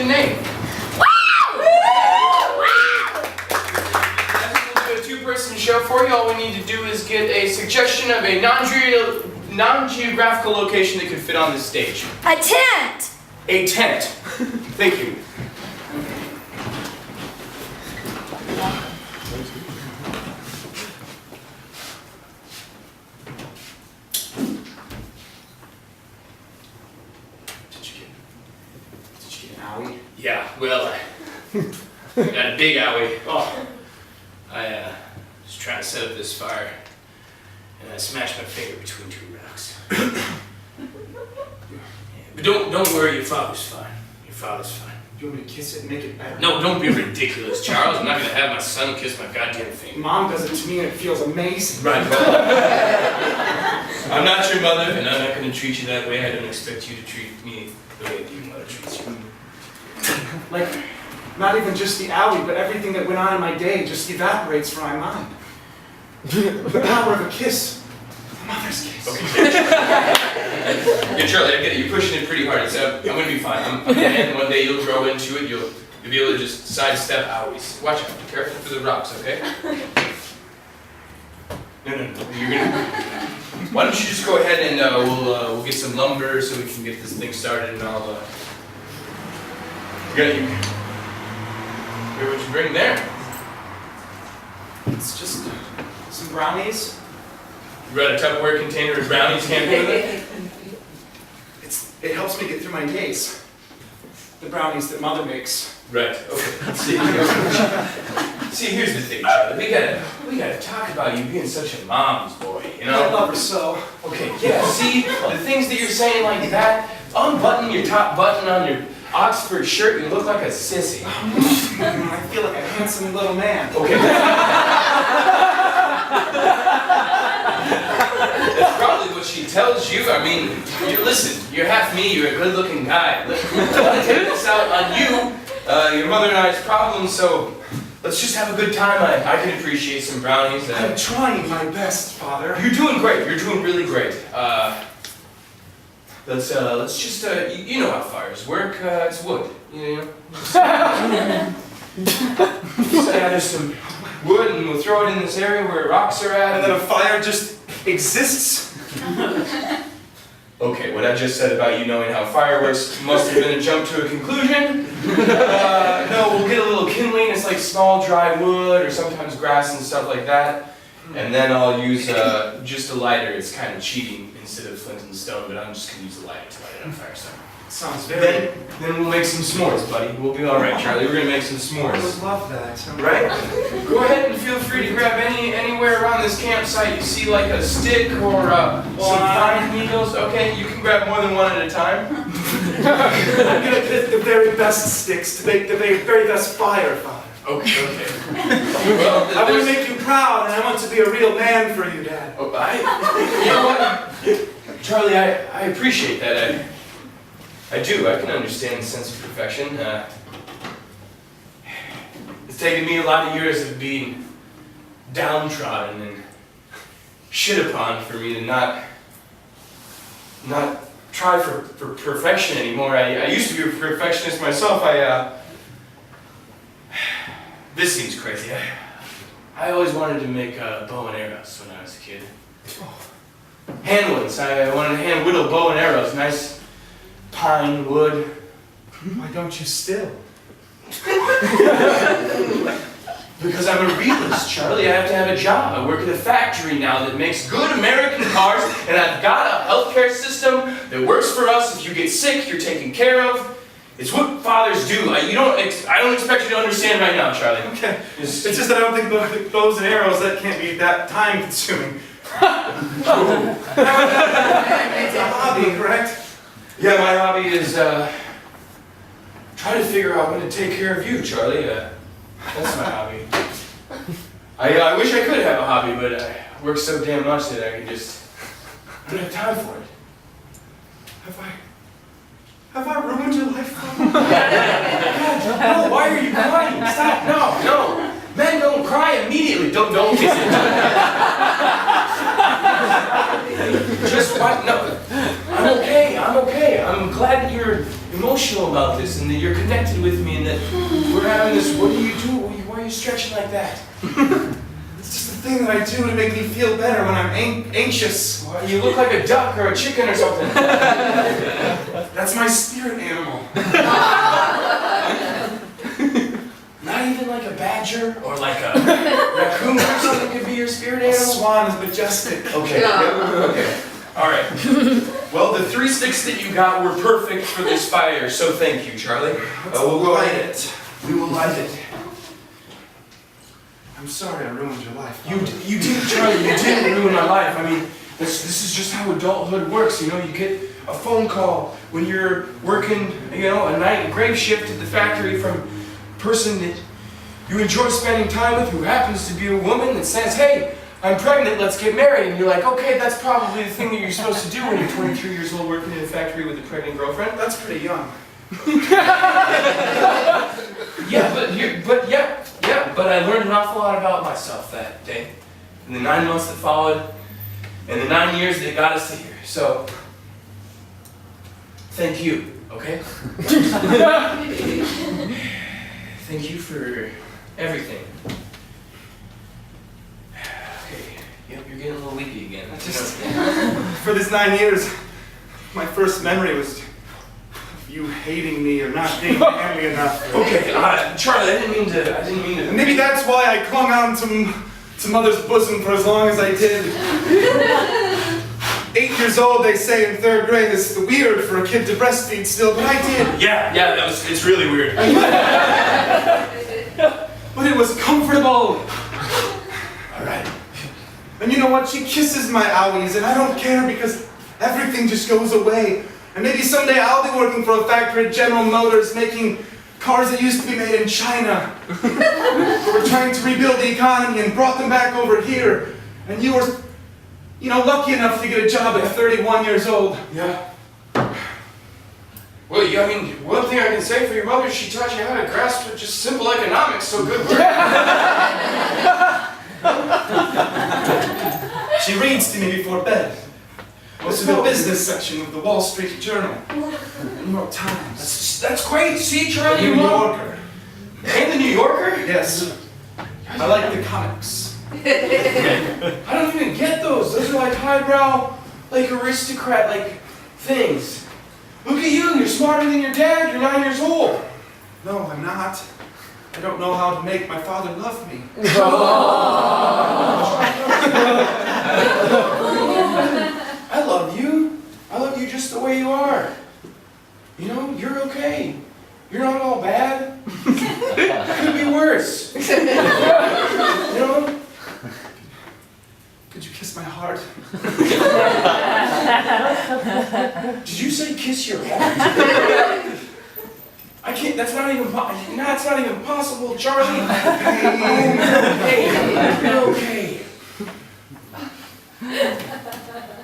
interesting name. We'll do a two-person show for you. All we need to do is get a suggestion of a non-geographical location that could fit on this stage. A tent! A tent. Thank you. Did you get an owie? Yeah, well, I got a big owie. Oh, I was trying to set up this fire, and I smashed my finger between two rocks. But don't worry, your father's fine. Your father's fine. You want me to kiss it and make it better? No, don't be ridiculous, Charles. I'm not gonna have my son kiss my goddamn finger. Mom does it to me and it feels amazing. Right, well, I'm not your mother, and I'm not gonna treat you that way. I don't expect you to treat me the way your mother treats you. Like, not even just the owie, but everything that went on in my day just evaporates from my mind. The power of a kiss. A mother's kiss. Okay. Yeah, Charlie, I get it. You're pushing it pretty hard. It's, I'm gonna be fine. I'm a man. One day you'll grow into it. You'll be able to just sidestep owies. Watch out. Be careful for the rocks, okay? No. You're gonna. Why don't you just go ahead and we'll get some lumber so we can get this thing started, and I'll you hear what you bring there? It's just some brownies. You brought a Tupperware container of brownies, can't do it? It helps me get through my days. The brownies that Mother makes. Right. Okay. See, here's the thing, Charlie. We gotta talk about you being such a mom's boy. You know. I love her so. Okay. Yeah. See, the things that you're saying like that. Unbutton your top button on your Oxford shirt. You look like a sissy. I feel like a handsome little man. Okay. That's probably what she tells you. I mean, listen, you're half me, you're a good-looking guy. I want to take this out on you, your mother and I's problem, so let's just have a good time. I can appreciate some brownies. I'm trying my best, Father. You're doing great. You're doing really great. Let's just, you know how fires work. It's wood, you know. Just add us some wood and we'll throw it in this area where rocks are at. And then a fire just exists? Okay, what I just said about you knowing how fire works must have been a jump to a conclusion. No, we'll get a little kindling. It's like small dry wood or sometimes grass and stuff like that. And then I'll use just a lighter. It's kind of cheating instead of flint and stone, but I'm just going to use a lighter to light it on fire. So. Sounds very... Then we'll make some s'mores, buddy. We'll be all right, Charlie. We're going to make some s'mores. I would love that. Right? Go ahead and feel free to grab anywhere around this campsite you see like a stick or some pine needles. Okay, you can grab more than one at a time. I'm going to pick the very best sticks to make the very best fire, Father. Okay. Well, I want to make you proud, and I want to be a real man for you, Dad. Oh, you know what? Charlie, I appreciate that. I do. I can understand the sense of perfection. It's taken me a lot of years of being downtrodden and shit upon for me to not try for perfection anymore. I used to be a perfectionist myself. This seems crazy. I always wanted to make bow and arrows when I was a kid. Hand ones. I wanted to hand whittle bow and arrows. Nice pine wood. Why don't you still? Because I'm a realist, Charlie. I have to have a job. I work at a factory now that makes good American cars, and I've got a healthcare system that works for us. If you get sick, you're taken care of. It's what fathers do. I don't expect you to understand right now, Charlie. Okay. It's just that I don't think bows and arrows, that can't be that time-consuming. It's a hobby, correct? Yeah, my hobby is trying to figure out when to take care of you, Charlie. That's my hobby. I wish I could have a hobby, but I work so damn much that I don't have time for it. Have I ruined your life? No, why are you crying? Stop, no. Men don't cry immediately. Don't kiss it. Just what? No. I'm okay. I'm glad that you're emotional about this and that you're connected with me and that we're having this. What do you do? Why are you stretching like that? It's just the thing that I do to make me feel better when I'm anxious. Well, you look like a duck or a chicken or something. That's my spirit animal. Not even like a badger or like a raccoon or something could be your spirit A animal? swan is majestic. Okay, okay. All right. Well, the 3 sticks that you got were perfect for this fire, so thank you, Charlie. We'll light it. We will light it. I'm sorry I ruined your life. You didn't, Charlie. You didn't ruin my life. I mean, this is just how adulthood works. You know, you get a phone call when you're working, you know, a night grave shift at the factory from a person that you enjoy spending time with, who happens to be a woman, that says, "Hey, I'm pregnant, let's get married." And you're like, okay, that's probably the thing that you're supposed to do when you're 23 years old working in a factory with a pregnant girlfriend. That's pretty young. But I learned an awful lot about myself that day. In the 9 months that followed, and the 9 years that got us to here. So, thank you, okay? Thank you for everything. Yep, you're getting a little weepy again. For this 9 years, my first memory was of you hating me or not being manly enough. Okay, Charlie, I didn't mean to. And maybe that's why I clung on to mother's bosom for as long as I did. 8 years old, they say in 3rd grade, it's weird for a kid to breastfeed still, but I did. Yeah, it's really weird. But it was comfortable. All right. And you know what? She kisses my owies, and I don't care because everything just goes away. And maybe someday I'll be working for a factory at General Motors making cars that used to be made in China. We're trying to rebuild the economy and brought them back over here. And you were, lucky enough to get a job at 31 years old. Yeah. Well, I mean, one thing I can say for your mother, she taught you how to grasp just simple economics, so good work. She reads to me before bed. This is the business section of the Wall Street Journal. New York Times. That's great. See, Charlie, New Yorker. And the New Yorker? Yes. I like the comics. I don't even get those. Those are like highbrow, like aristocrat, like things. Look at you. You're smarter than your dad. You're 9 years old. No, I'm not. I don't know how to make my father love me. I love you. I love you just the way you are. You're okay. You're not all bad. Could be worse. Could you kiss my heart? Did you say kiss your heart? I can't. That's not even. It's not even possible, Charlie. You're okay.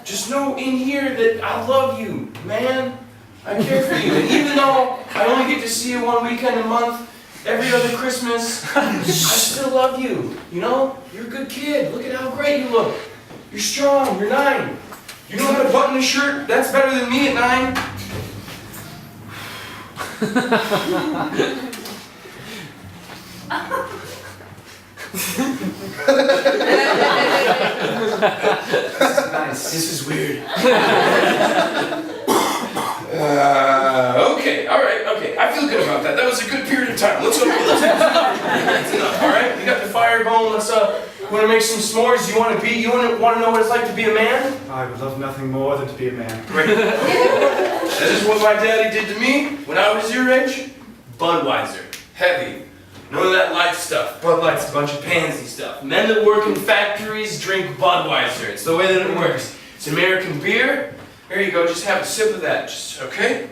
Just know in here that I love you, man. I care for you. And even though I only get to see you one weekend a month, every other Christmas, I still love you. You're a good kid. Look at how great you look. You're strong. You're 9. You know how to button a shirt? That's better than me at 9. Nice. This is weird. Okay, all right, okay. I feel good about that. That was a good period of time. Let's go. That's enough. All right, we got the fire going. Let's want to make some s'mores. You want to know what it's like to be a man? I would love nothing more than to be a man. Great. That is what my daddy did to me when I was your age. Budweiser, heavy. None of that light stuff. Bud Light's a bunch of pansy stuff. Men that work in factories drink Budweiser. It's the way that it works. It's American beer. Here you go, just have a sip of that, okay?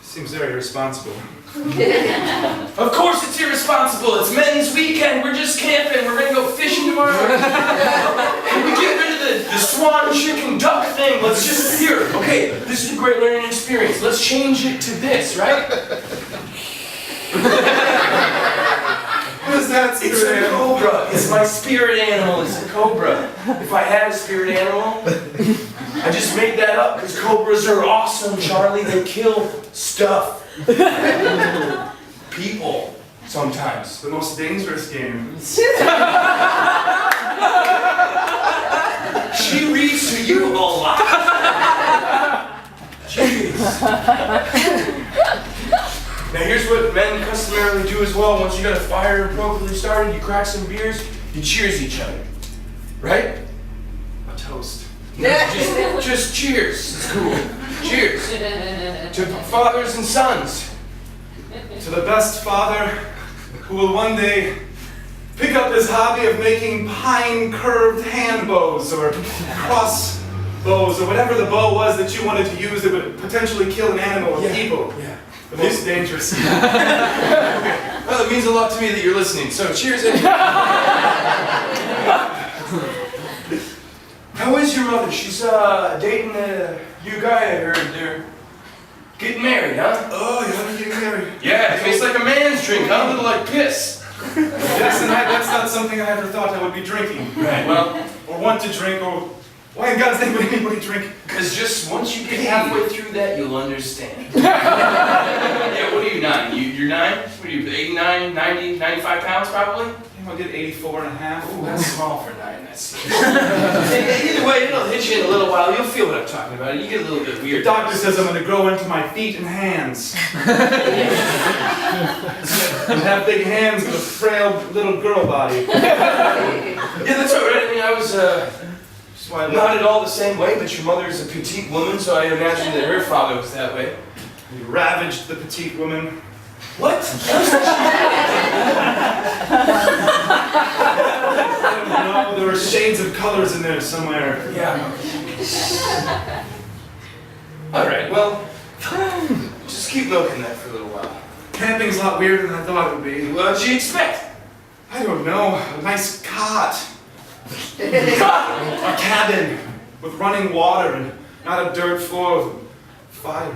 Seems very irresponsible. Of course it's irresponsible. It's men's weekend. We're just camping. We're gonna go fishing tomorrow. Can we get rid of the swan, chicken, duck thing? Let's just here. Okay, this is a great learning experience. Let's change it to this, right? What is that It's spirit a animal? cobra. It's my spirit animal. It's a cobra. If I had a spirit animal, I just made that up because cobras are awesome, Charlie. They kill stuff. People, sometimes. The most dangerous game. She reads to you a lot. Jeez. Now here's what men customarily do as well. Once you got a fire appropriately started, you crack some beers, you cheers each other. Right? A toast. Just cheers. It's cool. Cheers. To fathers and sons. To the best father who will one day pick up his hobby of making pine curved hand bows or cross bows or whatever the bow was that you wanted to use that would potentially kill an animal or people. Yeah. The most dangerous. Okay. Well, it means a lot to me that you're listening. So cheers. How is your mother? She's dating a new guy. I heard they're getting married, huh? Oh, yeah, I'm getting married. Yeah, it tastes like a man's drink, huh? A little like piss. Yes, and that's not something I ever thought I would be drinking. Right. Well, Or want to drink, or why in God's name would anybody drink? because just once you get halfway through that, you'll understand. Yeah, what are you, 9? You're 9? What are you, 89, 90, 95 pounds probably? I'll get 84 and a half. Ooh, that's small for 9. That's either way, it'll hit you in a little while. You'll feel what I'm talking about. You get a little bit The weird. doctor says I'm going to grow into my feet and hands. And have big hands with a frail little girl body. Yeah, that's all right. I mean, I was That's why I not at all the same way, but your mother is a petite woman, so I imagine that her father was that way. He ravaged the petite woman. What? No, there are shades of colors in there somewhere. Yeah. All right. Well, just keep milking that for a little while. Camping's a lot weirder than I thought it would be. What'd you expect? I don't know. A nice cot. A cabin with running water and not a dirt floor with fire.